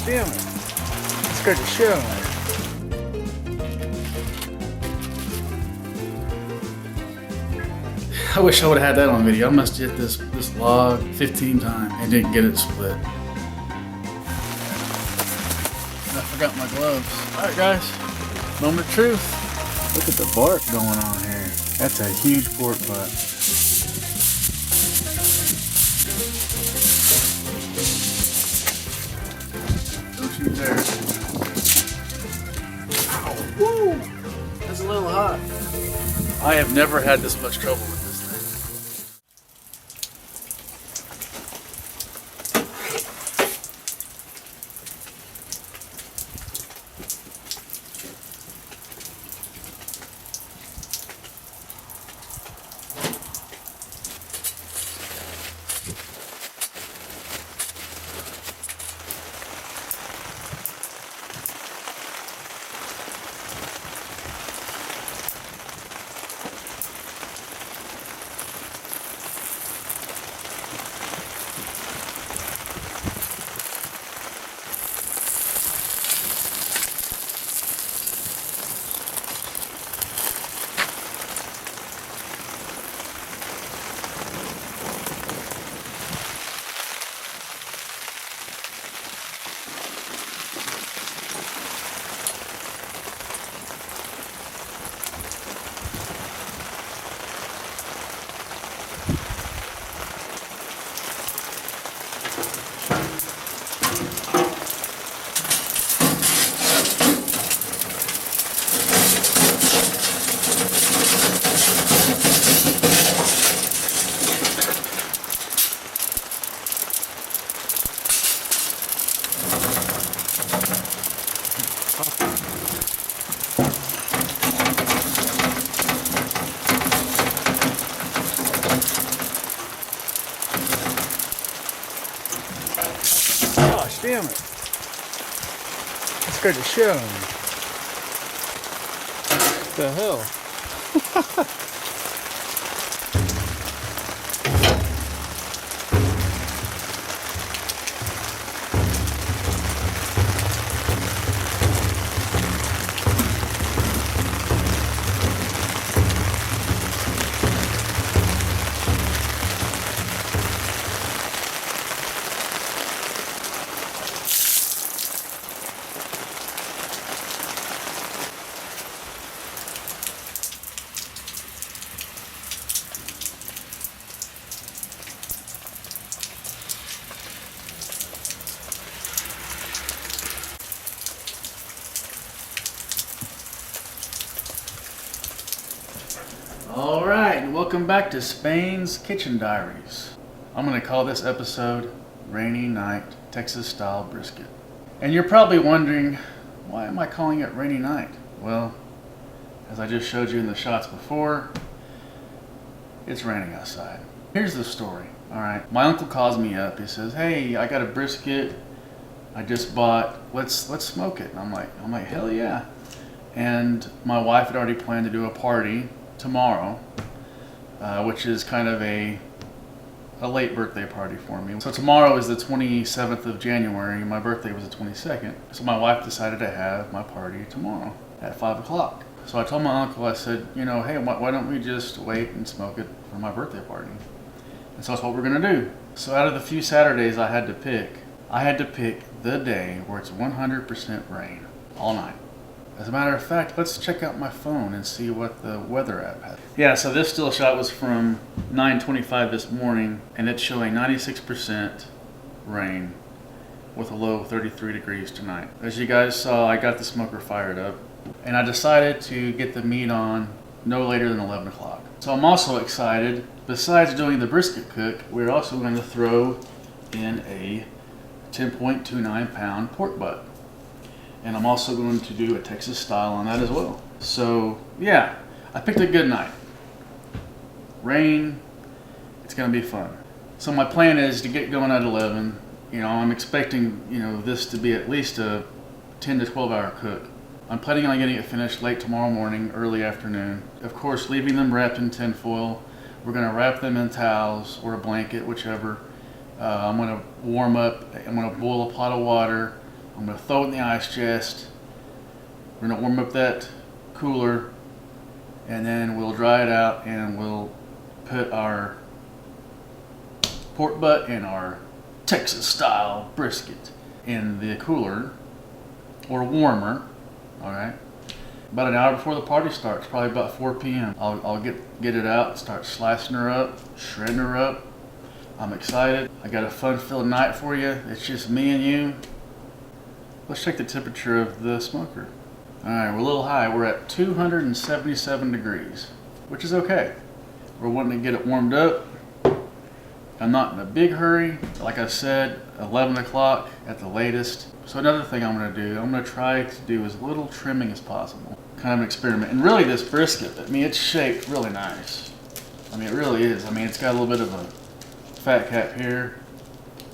damn it. Scared the shit out of me. I wish I would have had that on video. I must have hit this log 15 times and didn't get it split. I forgot my gloves. Alright guys, moment of truth. Look at the bark going on here. That's a huge pork butt. Don't shoot there. Ow, woo! That's a little hot. I have never had this much trouble with this thing. Gosh, damn it. That scared the shit out of me. What the hell? Alright, and welcome back to Spain's Kitchen Diaries. I'm going to call this episode Rainy Night Texas Style Brisket. And you're probably wondering, why am I calling it Rainy Night? Well, as I just showed you in the shots before, it's raining outside. Here's the story. Alright, my uncle calls me up. He says, hey, I got a brisket I just bought. Let's smoke it. And I'm like, hell yeah. And my wife had already planned to do a party tomorrow, which is kind of a late birthday party for me. So tomorrow is the 27th of January. My birthday was the 22nd. So my wife decided to have my party tomorrow at 5 o'clock. So I told my uncle, I said, you know, hey, why don't we just wait and smoke it for my birthday party? And so that's what we're gonna do. So out of the few Saturdays I had to pick the day where it's 100% rain all night. As a matter of fact, let's check out my phone and see what the weather app has. Yeah, so this still shot was from 9:25 this morning, and it's showing 96% rain with a low of 33 degrees tonight. As you guys saw, I got the smoker fired up, and I decided to get the meat on no later than 11 o'clock. So I'm also excited, besides doing the brisket cook, we're also going to throw in a 10.29 pound pork butt. And I'm also going to do a Texas style on that as well. So yeah, I picked a good night. Rain, it's gonna be fun. So my plan is to get going at 11. You know, I'm expecting, you know, this to be at least a 10 to 12 hour cook. I'm planning on getting it finished late tomorrow morning, early afternoon. Of course, leaving them wrapped in tin foil. We're gonna wrap them in towels or a blanket, whichever. I'm gonna warm up, I'm gonna boil a pot of water. I'm gonna throw it in the ice chest. We're gonna warm up that cooler, and then we'll dry it out, and we'll put our pork butt and our Texas style brisket in the cooler or warmer. All right, about an hour before the party starts, probably about 4 p.m. I'll get it out, start slicing her up, shredding her up. I'm excited. I got a fun-filled night for you. It's just me and you. Let's check the temperature of the smoker. All right, we're a little high. We're at 277 degrees, which is okay. We're wanting to get it warmed up. I'm not in a big hurry. Like I said, 11 o'clock at the latest. So another thing I'm gonna do, I'm gonna try to do as little trimming as possible. Kind of an experiment. And really this brisket, I mean, it's shaped really nice. I mean, it really is. I mean, it's got a little bit of a fat cap here.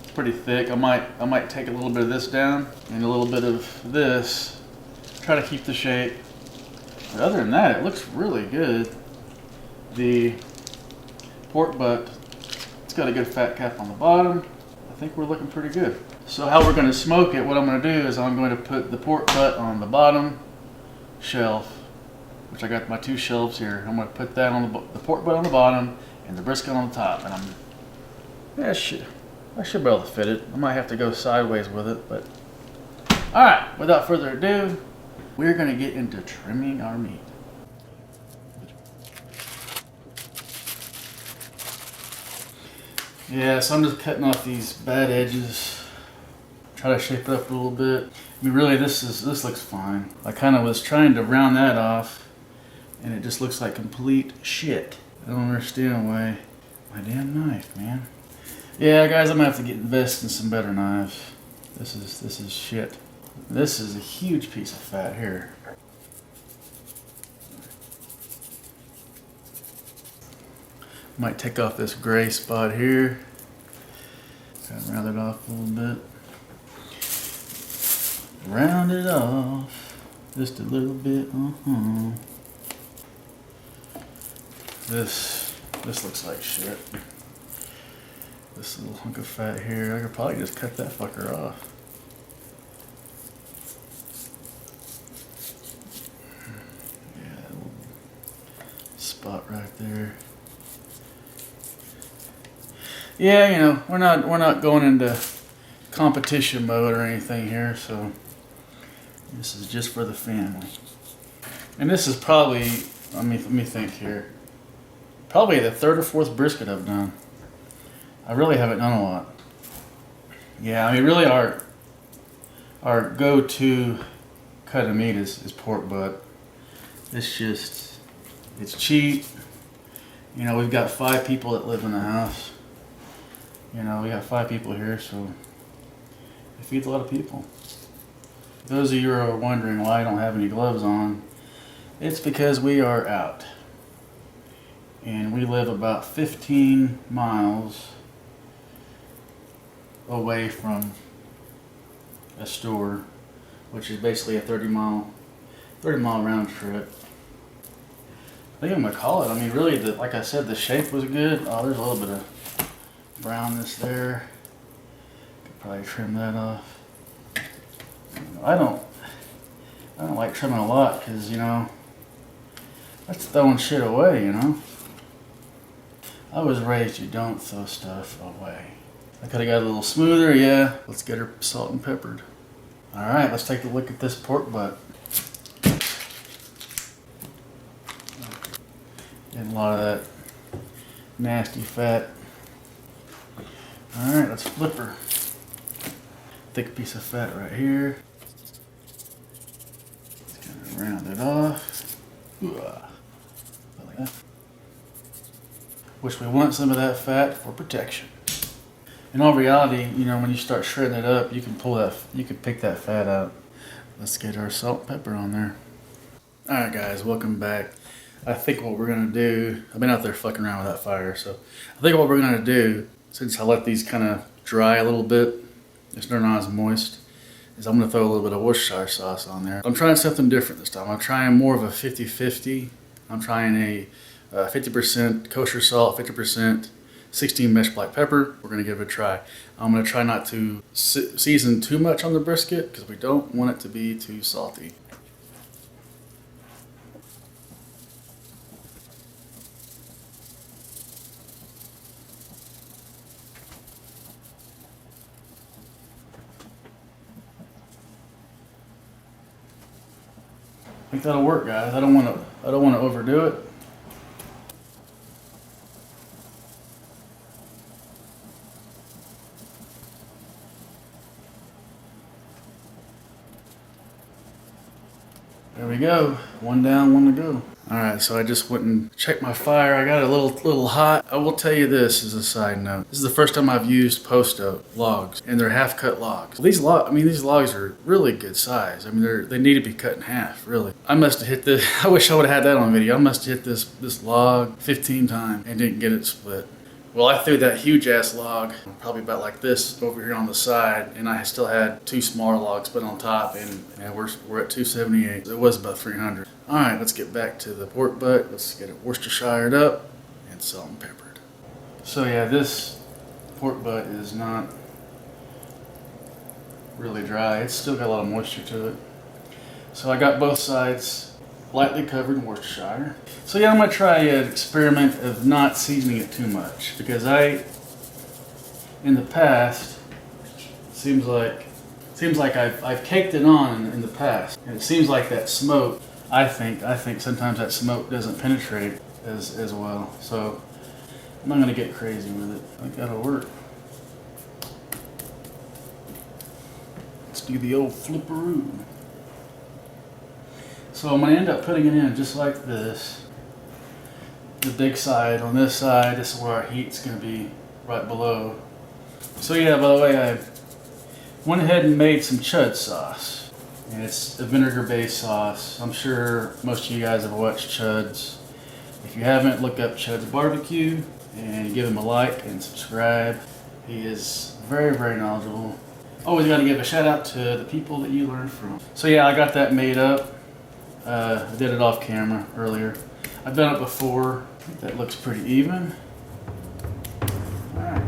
It's pretty thick. I might take a little bit of this down and a little bit of this. Try to keep the shape. But other than that, it looks really good. The pork butt, it's got a good fat cap on the bottom. I think we're looking pretty good. So how we're going to smoke it, what I'm going to do is I'm going to put the pork butt on the bottom shelf, which I got my 2 shelves here. I'm going to put that on the pork butt on the bottom and the brisket on the top. And I should be able to fit it. I might have to go sideways with it, but all right. Without further ado, we're going to get into trimming our meat. Yeah, so I'm just cutting off these bad edges. Try to shape it up a little bit. I mean, really, this looks fine. I kind of was trying to round that off, and it just looks like complete shit. I don't understand why. My damn knife, man. Yeah, guys, I'm gonna have to invest in some better knives. This is shit. This is a huge piece of fat here. Might take off this gray spot here. Kind of round it off a little bit. Round it off just a little bit. This looks like shit. This little hunk of fat here, I could probably just cut that fucker off. Yeah, that little spot right there. Yeah, you know, we're not going into competition mode or anything here, so this is just for the family. And this is probably, let me think here, probably the 3rd or 4th brisket I've done. I really haven't done a lot. Yeah, I mean, really our go-to cut of meat is pork butt. It's cheap. You know, we've got 5 people that live in the house. You know, we got 5 people here, so it feeds a lot of people. Those of you who are wondering why I don't have any gloves on, it's because we are out. And we live about 15 miles away from a store, which is basically a 30 mile round trip. I think I'm gonna call it. I mean, really, like I said, the shape was good. Oh, there's a little bit of brownness there. Could probably trim that off. I don't like trimming a lot because, you know, that's throwing shit away, you know. I was raised you don't throw stuff away. I could have got a little smoother, yeah. Let's get her salt and peppered. All right, let's take a look at this pork butt. Getting a lot of that nasty fat. All right, let's flip her. Thick piece of fat right here. Let's kind of round it off. Like that. Which we want some of that fat for protection. In all reality, you know, when you start shredding it up, you can pick that fat out. Let's get our salt and pepper on there. All right, guys, welcome back. I think what we're gonna do, I've been out there fucking around with that fire, so I think what we're gonna do, since I let these kind of dry a little bit, it's they're not as moist, is I'm gonna throw a little bit of Worcestershire sauce on there. I'm trying something different this time. I'm trying more of a 50-50. I'm trying a 50% kosher salt, 50% 16 mesh black pepper. We're gonna give it a try. I'm gonna try not to season too much on the brisket because we don't want it to be too salty. I think that'll work, guys. I don't want to overdo it. There we go. One down, one to go. All right, so I just went and checked my fire. I got it a little hot. I will tell you this as a side note. This is the first time I've used post oak logs, and they're half cut logs. These logs are really good size. I mean, they need to be cut in half, really. I must have hit this. I wish I would have had that on video. I must have hit this log 15 times and didn't get it split. Well, I threw that huge ass log, probably about like this, over here on the side, and I still had 2 smaller logs put on top, and we're at 278. It was about 300. All right, let's get back to the pork butt. Let's get it Worcestershired up and salt and peppered. So yeah, this pork butt is not really dry. It's still got a lot of moisture to it. So I got both sides lightly covered in Worcestershire. So yeah, I'm gonna try an experiment of not seasoning it too much, because in the past, seems like I've caked it on in the past, and it seems like that smoke. I think sometimes that smoke doesn't penetrate as well. So I'm not gonna get crazy with it. I think that'll work. Let's do the old flipperoo. So I'm going to end up putting it in just like this. The big side on this side, this is where our heat's going to be right below. So yeah, by the way, I went ahead and made some chud sauce. And it's a vinegar-based sauce. I'm sure most of you guys have watched Chud's. If you haven't, look up Chud's Barbecue and give him a like and subscribe. He is very, very knowledgeable. Always got to give a shout out to the people that you learn from. So yeah, I got that made up. I did it off camera earlier. I've done it before. I think that looks pretty even. Alright.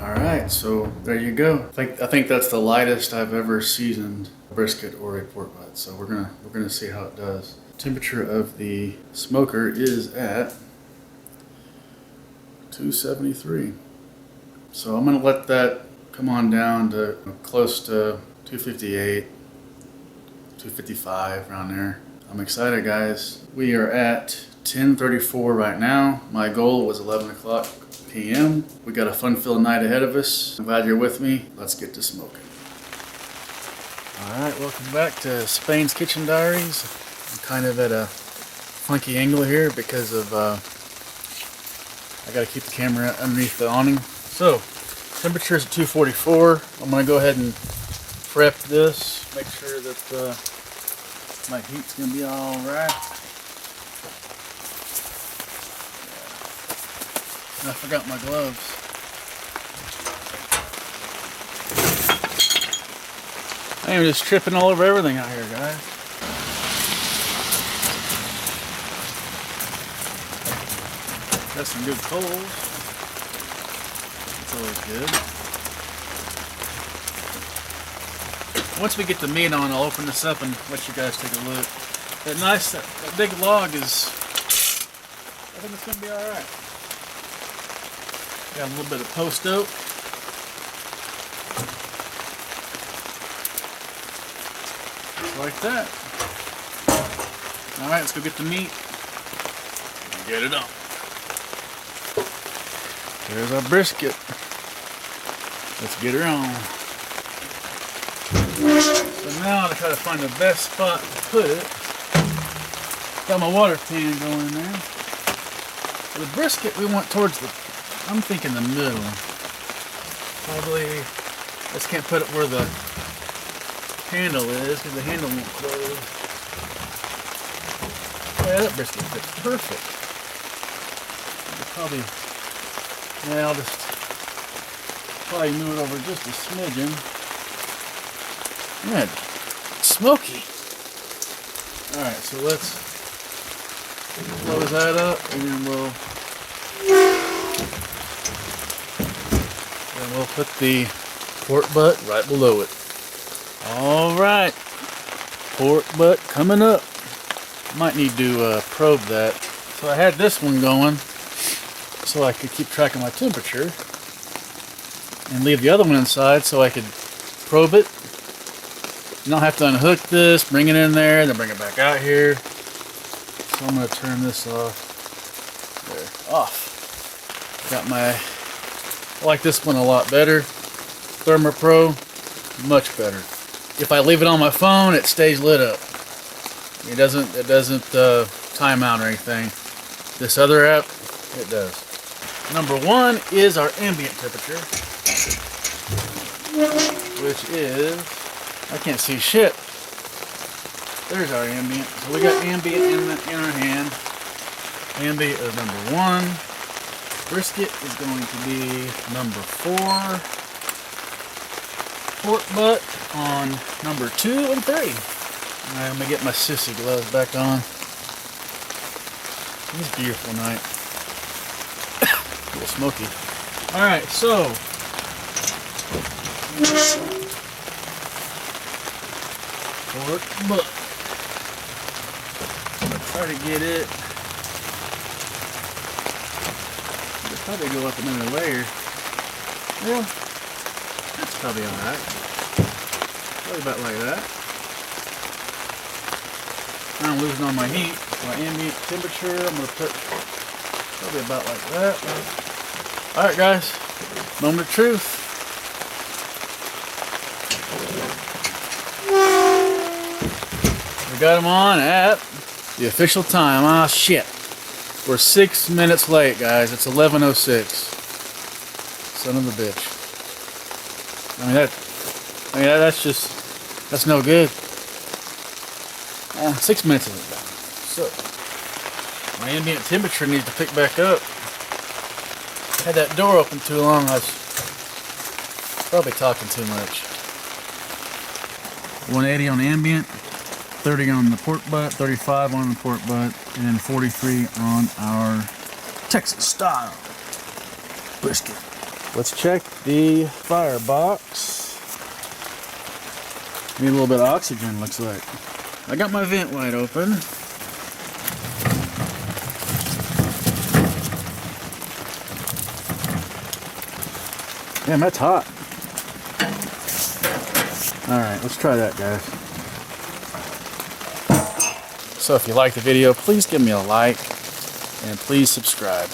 Alright, so there you go. I think that's the lightest I've ever seasoned brisket or a pork butt. So we're gonna see how it does. Temperature of the smoker is at 273. So I'm gonna let that come on down to close to 258, 255, around there. I'm excited, guys. We are at 10:34 right now. My goal was 11 o'clock p.m. We got a fun-filled night ahead of us. I'm glad you're with me. Let's get to smoking. Alright, welcome back to Spain's Kitchen Diaries. I'm kind of at a funky angle here because of I gotta keep the camera underneath the awning. So, temperature is at 244. I'm gonna go ahead and prep this, make sure that my heat's gonna be alright. I forgot my gloves. I am just tripping all over everything out here, guys. Got some good coals. That's always good. Once we get the meat on, I'll open this up and let you guys take a look. That big log is, I think it's going to be alright. Got a little bit of post oak. Like that. Alright, let's go get the meat and get it on. There's our brisket. Let's get her on. So now to try to find the best spot to put it. Got my water pan going in there. For the brisket we want towards the, I'm thinking the middle. Probably, just can't put it where the handle is because the handle won't close. Oh yeah, that brisket fits perfect. I'll probably Yeah, I'll just probably move it over just a smidgen. Man, it's smoky. Alright, so let's close that up and then we'll put the pork butt right below it. Alright, pork butt coming up. Might need to probe that. So I had this one going so I could keep track of my temperature and leave the other one inside so I could probe it. You don't have to unhook this, bring it in there, then bring it back out here. So I'm going to turn this off. There, off. Got my, I like this one a lot better. ThermoPro, much better. If I leave it on my phone, it stays lit up. It doesn't time out or anything. This other app, it does. Number one is our ambient temperature, which is, I can't see shit. There's our ambient. So we got ambient in our hand. Ambient is number one. Brisket is going to be number 4. Pork butt on number 2 and 3. Alright, I'm gonna get my sissy gloves back on. It's a beautiful night. A little smoky. Alright, so pork butt. I'm gonna try to get it. It'll probably go up another layer. Well, that's probably alright. Probably about like that. Now I'm losing all my heat. My ambient temperature, I'm going to put probably about like that. Alright guys, moment of truth. We got them on at the official time. Ah, shit. We're 6 minutes late, guys. It's 11:06. Son of a bitch. That's no good. 6 minutes isn't bad. So, my ambient temperature needs to pick back up. Had that door open too long. I was probably talking too much. 180 on ambient, 30 on the pork butt, 35 on the pork butt, and then 43 on our Texas style brisket. Let's check the firebox. Need a little bit of oxygen, looks like. I got my vent wide open. Damn, that's hot. Alright, let's try that, guys. So if you like the video, please give me a like and please subscribe.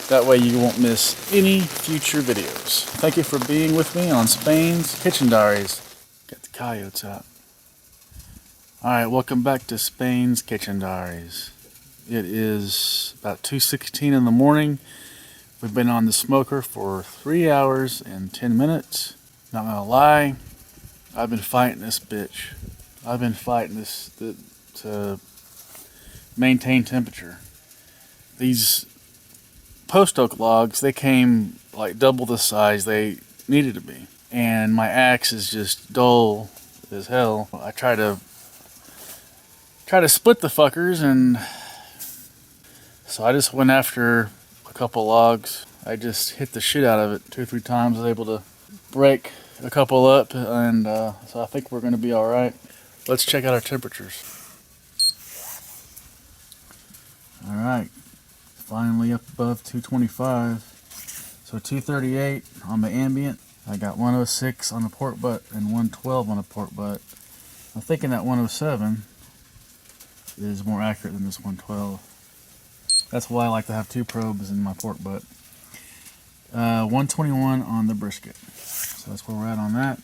That way you won't miss any future videos. Thank you for being with me on Spain's Kitchen Diaries. Got the coyotes out. Alright, welcome back to Spain's Kitchen Diaries. It is about 2:16 in the morning. We've been on the smoker for 3 hours and 10 minutes. Not gonna lie, I've been fighting this bitch. I've been fighting this to maintain temperature. These post oak logs, they came like double the size they needed to be. And my axe is just dull as hell. I try to split the fuckers, and so I just went after a couple logs. I just hit the shit out of it 2 or 3 times. I was able to break a couple up, and so I think we're going to be alright. Let's check out our temperatures. Alright, finally up above 225. So 238 on the ambient. I got 106 on the pork butt and 112 on the pork butt. I'm thinking that 107 is more accurate than this 112. That's why I like to have 2 probes in my pork butt. 121 on the brisket. So that's where we're at on that.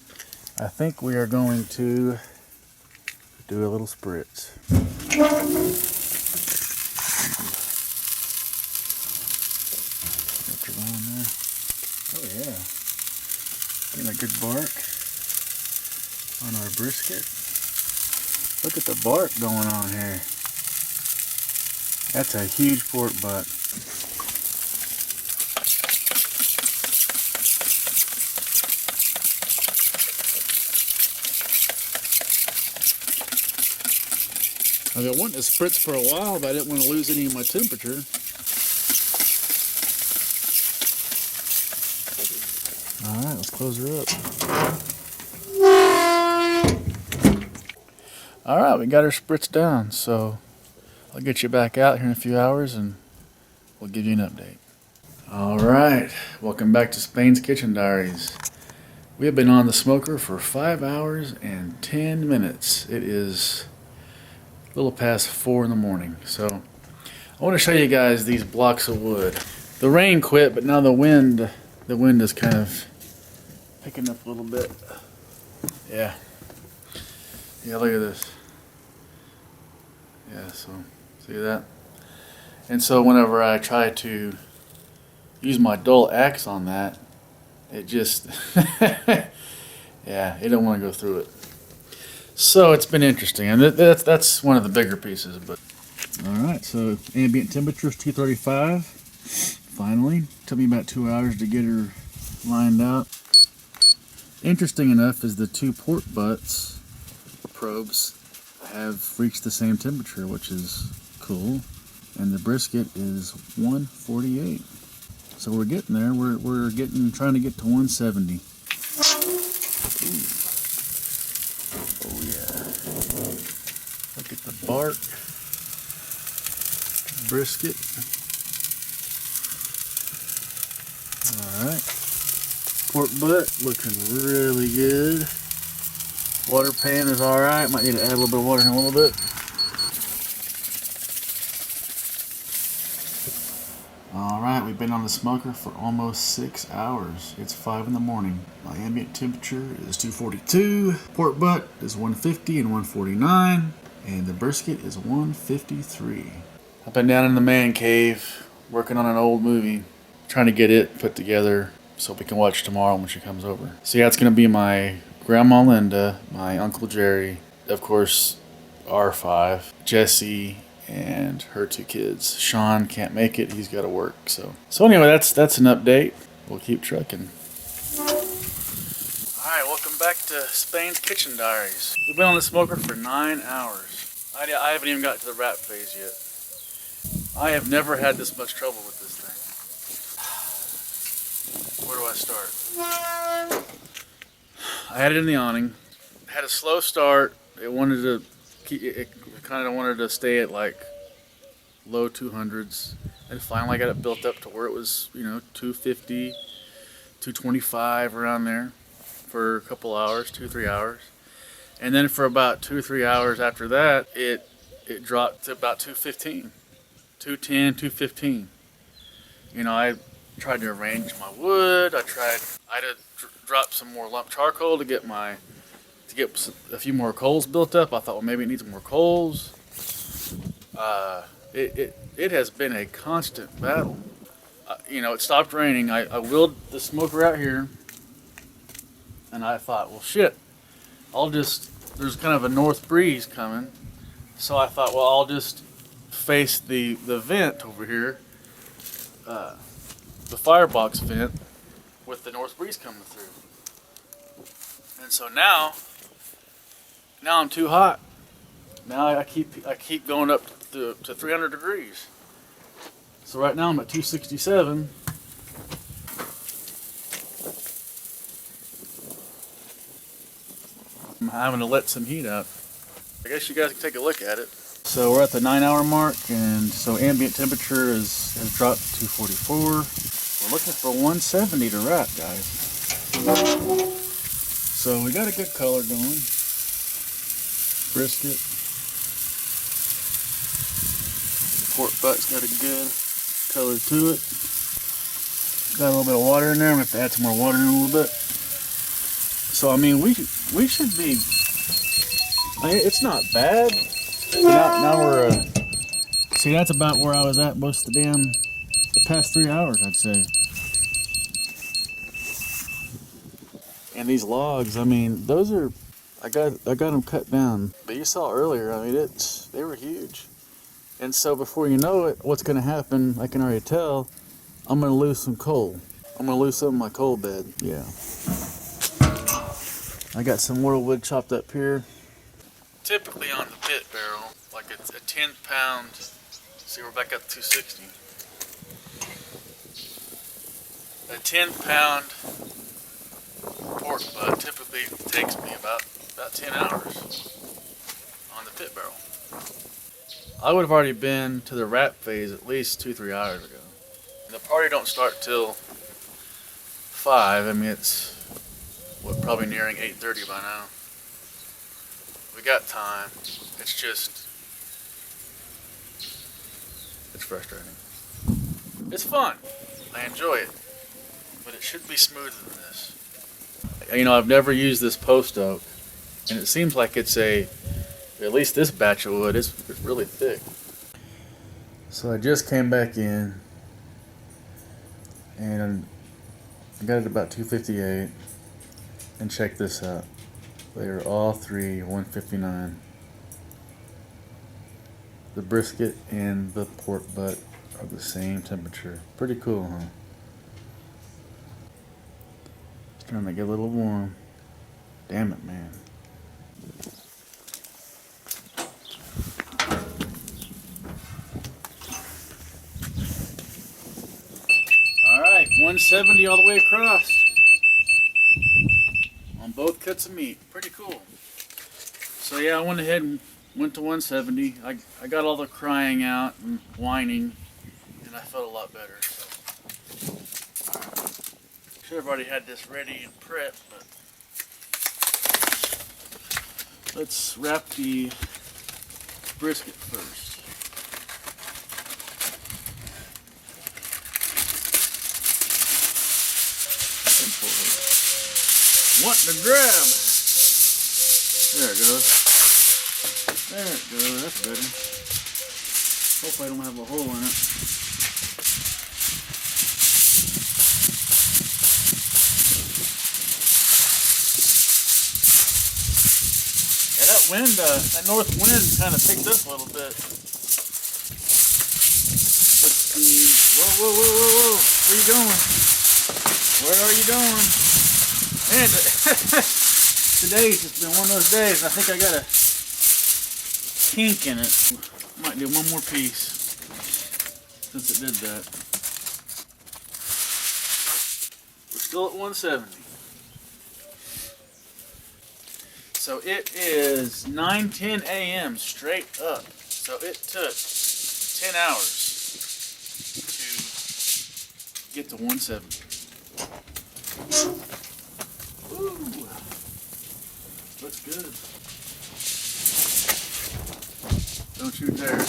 I think we are going to do a little spritz. Oh yeah. Getting a good bark on our brisket. Look at the bark going on here. That's a huge pork butt. I've been wanting to spritz for a while, but I didn't want to lose any of my temperature. Alright, let's close her up. Alright, we got her spritzed down, so I'll get you back out here in a few hours and we'll give you an update. Alright, welcome back to Spain's Kitchen Diaries. We have been on the smoker for 5 hours and 10 minutes. It is a little past 4 in the morning. So I want to show you guys these blocks of wood. The rain quit, but now the wind is kind of picking up a little bit. Yeah, look at this. Yeah, so see that? And so whenever I try to use my dull axe on that, it just yeah, it don't want to go through it. So it's been interesting, and that's one of the bigger pieces. But all right, so ambient temperature is 235. Finally, took me about 2 hours to get her lined out. Interesting enough is the two pork butts probes have reached the same temperature, which is cool, and the brisket is 148. So we're getting there. We're trying to get to 170. Ooh. Oh yeah! Look at the bark brisket. All right, pork butt looking really good. Water pan is all right. Might need to add a little bit of water in a little bit. Alright, we've been on the smoker for almost 6 hours. It's 5 in the morning. My ambient temperature is 242. Pork butt is 150 and 149. And the brisket is 153. I've been down in the man cave working on an old movie, trying to get it put together so we can watch tomorrow when she comes over. So yeah, it's going to be my Grandma Linda, my Uncle Jerry, of course, R5, Jesse, and her 2 kids. Sean can't make it; he's got to work. So anyway, that's an update. We'll keep trucking. All right, welcome back to Spain's Kitchen Diaries. We've been on the smoker for 9 hours. I haven't even got to the wrap phase yet. I have never had this much trouble with this thing. Where do I start? I had it in the awning. Had a slow start. It kind of wanted to stay at like low 200s, and finally I got it built up to where it was, 250, 225 around there for a couple hours, 2-3 hours, and then for about 2-3 hours after that, it dropped to about 215, 210, 215. I tried to arrange my wood. I had to drop some more lump charcoal to get a few more coals built up. I thought, well, maybe it needs more coals. It has been a constant battle. It stopped raining. I wheeled the smoker out here, and I thought, well, shit, there's kind of a north breeze coming. So I thought, well, I'll just face the vent over here, the firebox vent, with the north breeze coming through. And so now I'm too hot. Now I keep going up to 300 degrees. So right now I'm at 267. I'm having to let some heat out. I guess you guys can take a look at it. So we're at the 9-hour mark, and so ambient temperature has dropped to 244. We're looking for 170 to wrap, guys. So we got a good color going. Brisket. Pork butt's got a good color to it. Got a little bit of water in there. I'm going to have to add some more water in a little bit. So I mean, we should be. It's not bad. Now we're. See, that's about where I was at most of the past 3 hours, I'd say. And these logs, I mean, those are. I got them cut down, but you saw earlier. I mean, they were huge. And so before you know it, what's going to happen? I can already tell. I'm going to lose some coal. I'm going to lose some of my coal bed. Yeah. I got some more wood chopped up here. Typically on the pit barrel, like it's a 10-pound. See, we're back up to 260. A 10-pound pork butt typically takes me about 10 hours on the pit barrel. I would have already been to the wrap phase at least 2-3 hours ago. And the party don't start till 5. I mean, it's probably nearing 8:30 by now. We got time. It's just, it's frustrating. It's fun. I enjoy it, but it should be smoother than this. You know, I've never used this post oak, and it seems like it's at least this batch of wood is really thick. So I just came back in, and I got it about 258, and check this out. They are all three 159. The brisket and the pork butt are the same temperature. Pretty cool, huh? It's trying to get a little warm. Damn it, man. Alright, 170 all the way across on both cuts of meat. Pretty cool. So yeah, I went ahead and went to 170. I got all the crying out and whining, and I felt a lot better. So. Should have already had this ready and prepped, but let's wrap the brisket first. Wanting to grab. There it goes. There it goes. That's better. Hopefully I don't have a hole in it. Yeah, that wind, that north wind kind of picked up a little bit. Let's see. Whoa, whoa, whoa, whoa, whoa. Where are you going? Where are you going? Man, today's just been one of those days. I think I got a kink in it. Might do one more piece since it did that. We're still at 170. So it is 9:10 a.m. straight up. So it took 10 hours to get to 170. Woo! Looks good. Don't you dare.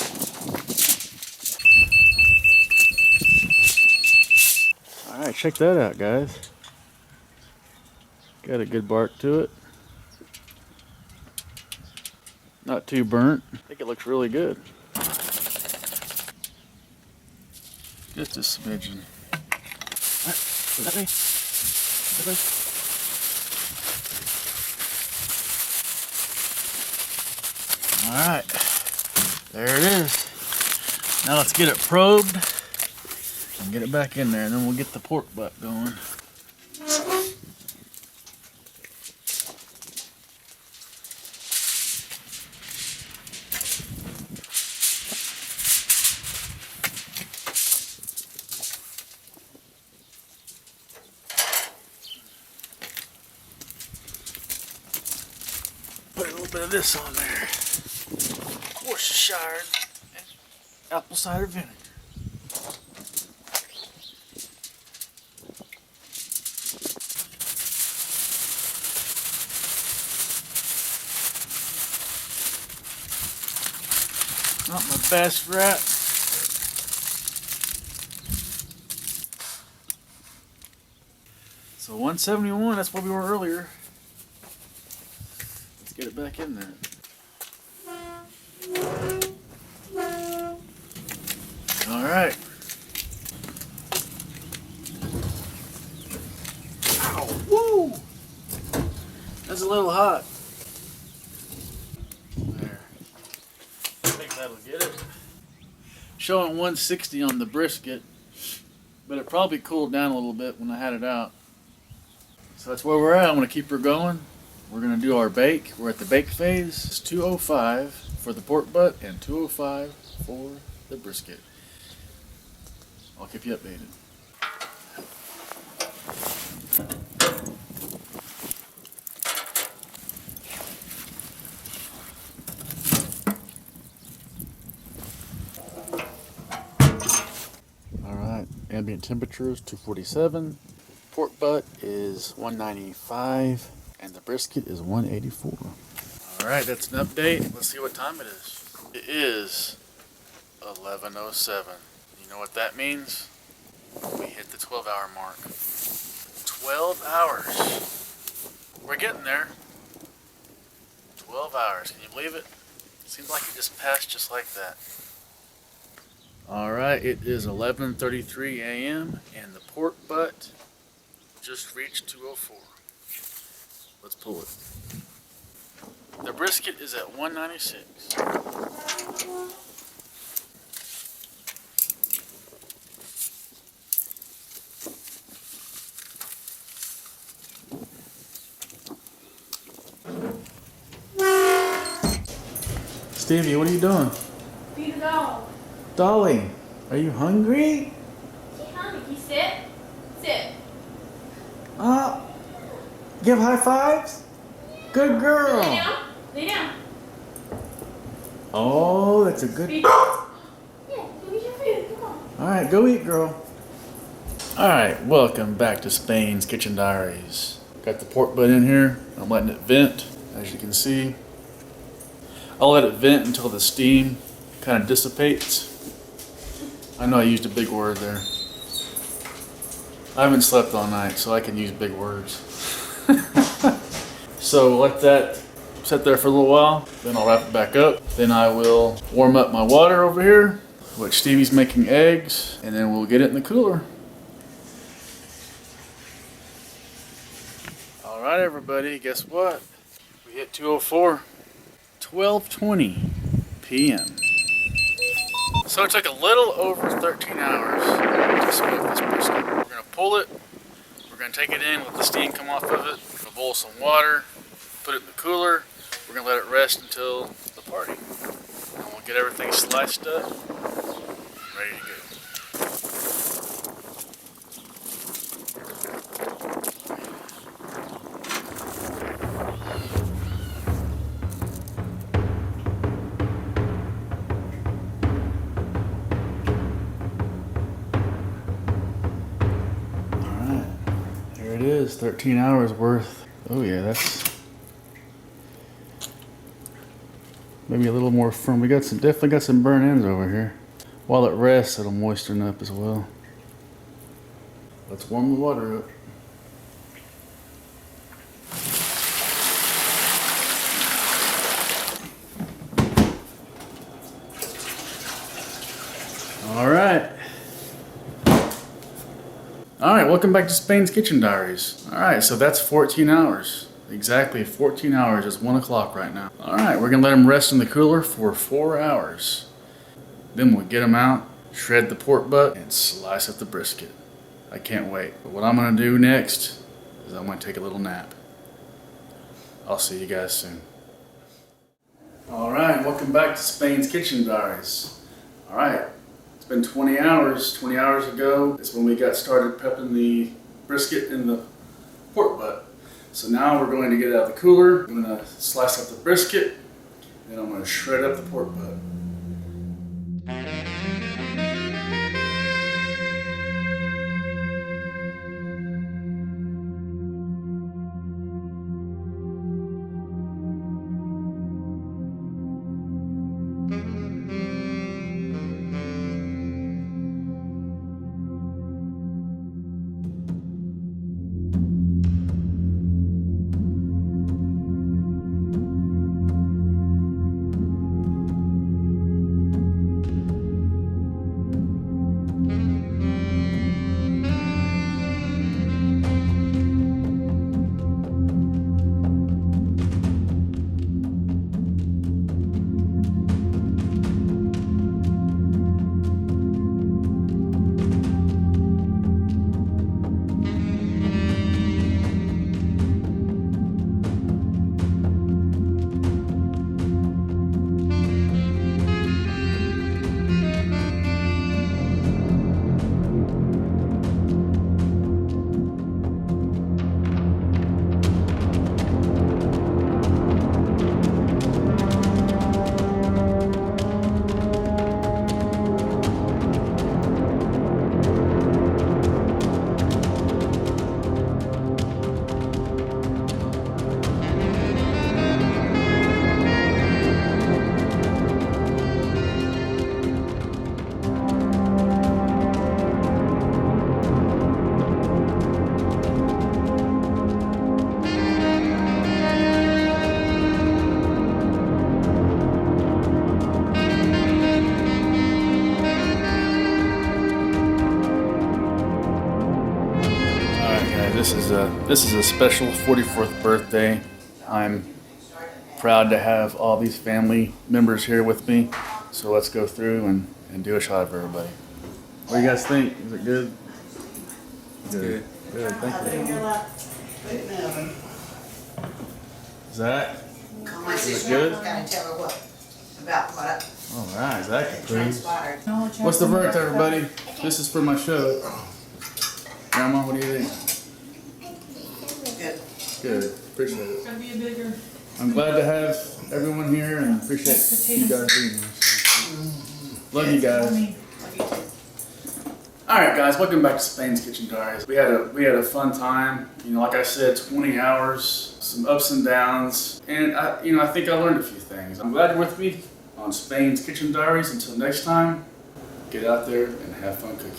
Alright, check that out, guys. Got a good bark to it. Not too burnt. I think it looks really good. Just a smidgen. Alright, there it is. Now let's get it probed and get it back in there, and then we'll get the pork butt going. Put a little bit of this on there. Worcestershire and apple cider vinegar. Not my best wrap. So 171, that's where we were earlier. Let's get it back in there. All right. Ow, woo! That's a little hot. There. I think that'll get it. Showing 160 on the brisket, but it probably cooled down a little bit when I had it out. So that's where we're at. I'm gonna keep her going. we're gonna do our bake. We're at the bake phase. It's 205 for the pork butt and 205 for the brisket. I'll keep you updated. Alright, ambient temperature is 247. Pork butt is 195 and the brisket is 184. Alright, that's an update. Let's see what time it is. It is 11:07. You know what that means? We hit the 12-hour mark. 12 hours. We're getting there. 12 hours. Can you believe it? Seems like it just passed just like that. Alright, it is 11:33 a.m. and the pork butt just reached 204. Let's pull it. The brisket is at 196. Stevie, what are you doing? Feed the dog. Dolly, are you hungry? She's hungry. Can you sit? Sit. Give high fives? Good girl. Lay down. Lay down. Oh, that's a good... Feed. Yeah, go eat your food. Come on. Alright, go eat, girl. Alright, welcome back to Spain's Kitchen Diaries. Got the pork butt in here. I'm letting it vent, as you can see. I'll let it vent until the steam kind of dissipates. I know I used a big word there. I haven't slept all night, so I can use big words. So let that sit there for a little while, then I'll wrap it back up. Then I will warm up my water over here, which Stevie's making eggs, and then we'll get it in the cooler. All right, everybody, guess what? We hit 204. 12:20 p.m. So it took a little over 13 hours to smoke this brisket. We're going to pull it, we're going to take it in, let the steam come off of it, we're going to boil some water, put it in the cooler, we're going to let it rest until the party. And we'll get everything sliced up, ready to go. It is 13 hours worth. Oh yeah, that's maybe a little more firm. We got some, definitely got some burnt ends over here. While it rests, it'll moisten up as well. Let's warm the water up. All right. Alright, welcome back to Spain's Kitchen Diaries. Alright, so that's 14 hours. Exactly 14 hours. It's 1 o'clock right now. Alright, we're going to let them rest in the cooler for 4 hours. Then we'll get them out, shred the pork butt, and slice up the brisket. I can't wait. But what I'm going to do next is I'm going to take a little nap. I'll see you guys soon. Alright, welcome back to Spain's Kitchen Diaries. Alright. It's been 20 hours. 20 hours ago is when we got started prepping the brisket and the pork butt. So now we're going to get it out of the cooler. I'm going to slice up the brisket, and I'm going to shred up the pork butt. This is a special 44th birthday. I'm proud to have all these family members here with me. So let's go through and do a shot of everybody. What do you guys think? Is it good? Good. Good, thank you. Zach? My Is it sister good? gotta tell her about what All right, Zach approves. transpired. What's the verdict, everybody? This is for my show. Grandma, what do you think? Good. Good. Appreciate it. Gotta be a bigger. I'm glad to have everyone here and appreciate you guys being here. So. Love you guys. Love you too. All right, guys, welcome back to Spain's Kitchen Diaries. We had a fun time. You know, like I said, 20 hours, some ups and downs, and I think I learned a few things. I'm glad you're with me on Spain's Kitchen Diaries. Until next time, get out there and have fun cooking.